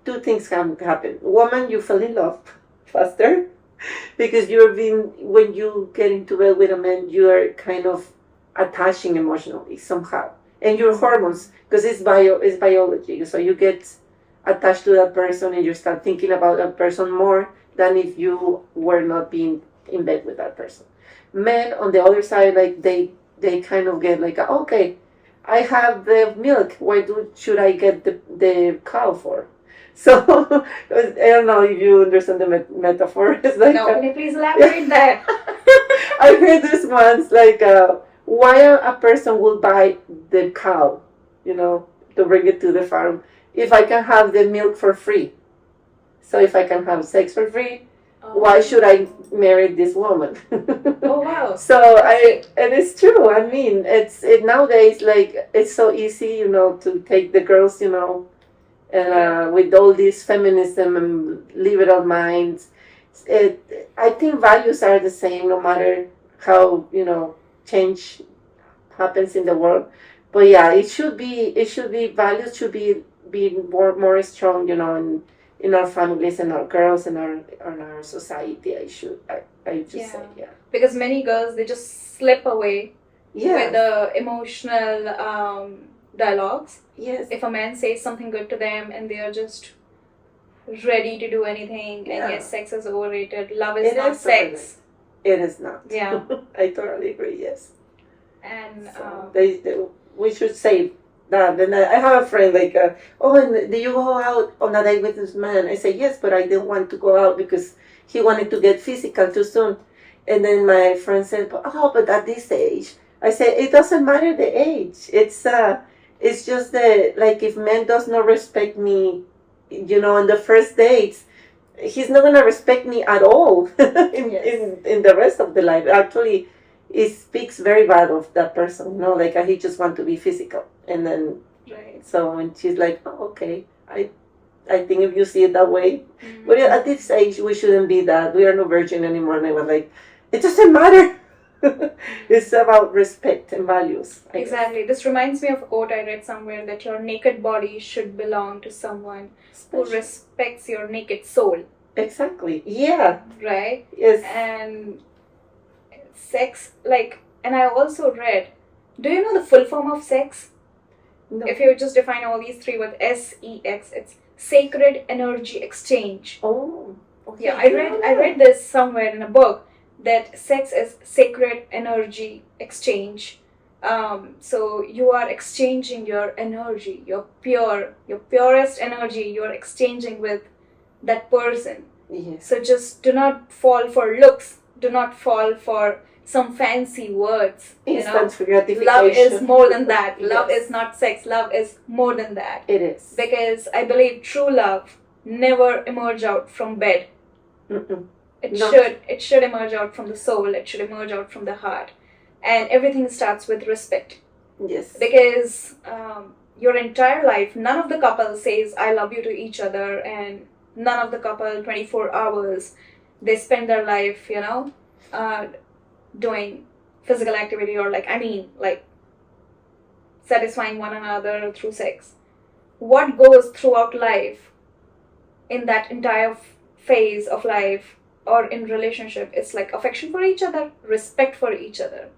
S2: two things can happen. Woman, you fall in love faster because when you get into bed with a man, you are kind of attaching emotionally somehow, and your hormones, because it's biology. So you get attached to that person, and you start thinking about that person more than if you were not being in bed with that person. Men, on the other side, like they kind of get like, okay, I have the milk. Why should I get the cow for? So I don't know if you understand the metaphor. It's like
S1: No, can you please elaborate that?
S2: I heard this once, like why a person will buy the cow, to bring it to the farm, if I can have the milk for free. So if I can have sex for free, why should I marry this woman?
S1: Oh wow!
S2: So and it's true. I mean, nowadays, like, it's so easy, to take the girls, and with all this feminism and liberal minds, I think values are the same no matter how change happens in the world. But yeah, it should be values should be more strong, in our families and our girls and our society. I just say, yeah.
S1: Because many girls, they just slip away
S2: Yeah.
S1: with the emotional dialogues.
S2: Yes.
S1: If a man says something good to them and they are just ready to do anything,
S2: Yeah.
S1: and yes, sex is overrated. Love is
S2: It
S1: not
S2: is
S1: sex.
S2: It is not.
S1: Yeah.
S2: I totally agree. Yes.
S1: And
S2: So we should say that. And I have a friend like, and do you go out on a date with this man? I say yes, but I didn't want to go out because he wanted to get physical too soon. And then my friend said, but at this age, I said, it doesn't matter the age. It's just that, like, if man does not respect me, on the first dates, he's not gonna respect me at all in the rest of the life. Actually, it speaks very bad of that person. Like, he just want to be physical, and then
S1: right.
S2: so, and she's like, okay, I think if you see it that way,
S1: Mhm.
S2: but at this age we shouldn't be that. We are no virgin anymore. And I was like, it doesn't matter. It's about respect and values. I guess.
S1: Exactly. This reminds me of a quote I read somewhere, that your naked body should belong to someone who respects your naked soul.
S2: Exactly. Yeah.
S1: Right?
S2: Yes.
S1: And sex, like, and I also read, do you know the full form of sex?
S2: No.
S1: If you just define all these three with SEX, it's sacred energy exchange.
S2: Oh. Okay.
S1: Yeah, I read this somewhere in a book, that sex is sacred energy exchange. So you are exchanging your energy, your purest energy, you're exchanging with that person.
S2: Yes.
S1: So just do not fall for looks, do not fall for some fancy words.
S2: Instant gratification.
S1: Love is more than that. Love
S2: Yes.
S1: is not sex, love is more than that.
S2: It is.
S1: Because I believe true love never emerge out from bed.
S2: Mm-mm.
S1: It should emerge out from the soul, it should emerge out from the heart. And everything starts with respect.
S2: Yes.
S1: Because your entire life, none of the couple says I love you to each other, and none of the couple 24 hours they spend their life, doing physical activity, or like satisfying one another through sex. What goes throughout life in that entire phase of life or in relationship? It's like affection for each other, respect for each other.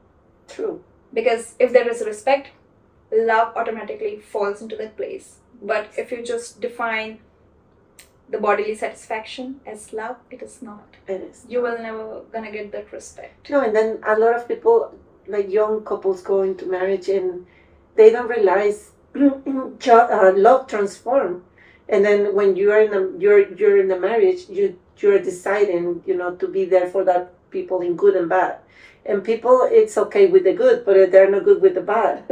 S2: True.
S1: Because if there is respect, love automatically falls into that place. But if you just define the bodily satisfaction as love, it is not.
S2: It is.
S1: You will never gonna get that respect.
S2: No, and then a lot of people, like young couples, go into marriage and they don't realize love transforms. And then when you are you're in a marriage, you're deciding, to be there for that people in good and bad. And people, it's okay with the good, but they're not good with the bad.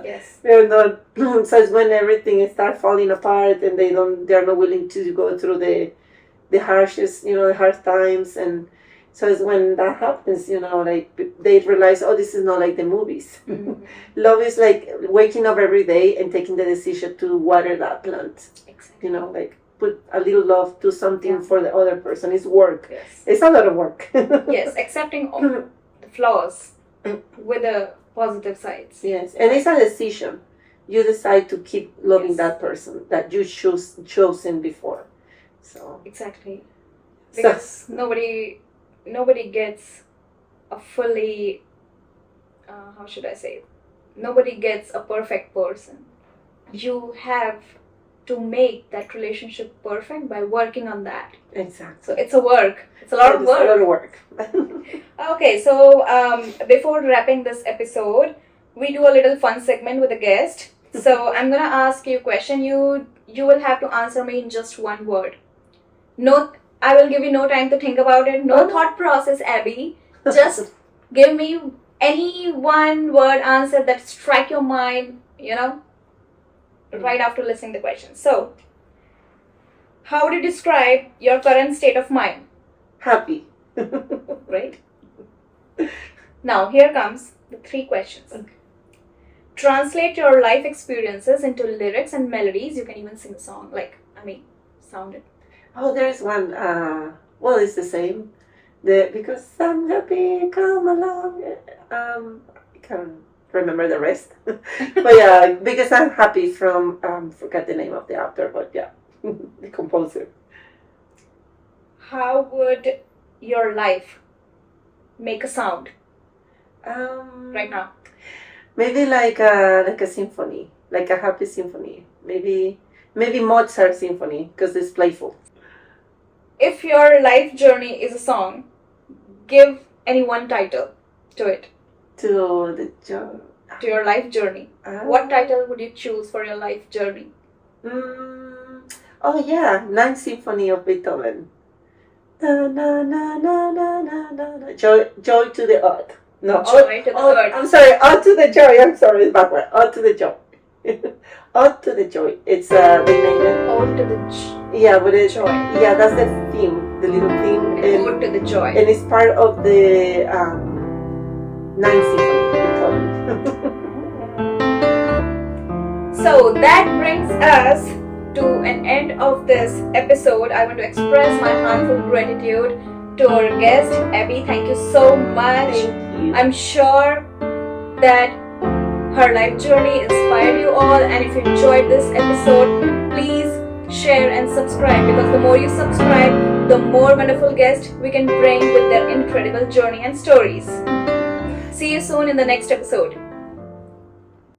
S1: Yes.
S2: They're not. So it's when everything starts falling apart, and they're not willing to go through the harshest, the hard times, and so it's when that happens, like they realize, oh, this is not like the movies.
S1: Mm-hmm.
S2: Love is like waking up every day and taking the decision to water that plant.
S1: Exactly.
S2: Like put a little love to something
S1: Yeah.
S2: for the other person. It's work.
S1: Yes.
S2: It's a lot of work.
S1: Yes, accepting all the flaws with the positive sides.
S2: Yes, and it's a decision. You decide to keep loving
S1: Yes.
S2: that person that you chosen before. So
S1: Exactly. Because nobody gets a fully, how should I say, nobody gets a perfect person. You have to make that relationship perfect by working on that.
S2: exactly.
S1: So it's a work. It's a lot of
S2: It's a lot
S1: work.
S2: of work.
S1: Okay, so before wrapping this episode, we do a little fun segment with a guest. So I'm gonna ask you a question. You will have to answer me in just one word. No, I will give you no time to think about it. No
S2: Oh.
S1: thought process, Abby. Just give me any one word answer that strike your mind, right after listening to the question. So, how would you describe your current state of mind?
S2: Happy.
S1: Right? Now, here comes the 3 questions.
S2: Okay.
S1: Translate your life experiences into lyrics and melodies. You can even sing a song, sound it.
S2: Oh, there's one. Well, it's the same. Because I'm happy, come along. I can't remember the rest. But yeah, because I'm happy from, forgot the name of the author, but yeah, the composer.
S1: How would your life make a sound right now?
S2: Maybe like a symphony, like a happy symphony. Maybe Mozart symphony, because it's playful.
S1: If your life journey is a song, give any one title to it,
S2: To the job.
S1: to your life journey. What title would you choose for your life journey?
S2: Oh yeah, Ninth Symphony of Beethoven. Na, na, na, na, na, na, na, na. Joy to the earth. No,
S1: Joy to the earth.
S2: I'm sorry, Ode to the joy. I'm sorry, it's backward. Ode to the joy. Ode to the joy. It's they named it.
S1: Ode to the
S2: Yeah, but it's
S1: joy.
S2: Yeah, that's the theme, the little theme,
S1: And ode to the joy.
S2: and it's part of the Ninth Symphony of Beethoven.
S1: So that brings us to an end of this episode. I want to express my heartfelt gratitude to our guest, Abby. Thank you so much.
S2: Thank you.
S1: I'm sure that her life journey inspired you all, and if you enjoyed this episode, please share and subscribe, because the more you subscribe, the more wonderful guests we can bring with their incredible journey and stories. See you soon in the next episode.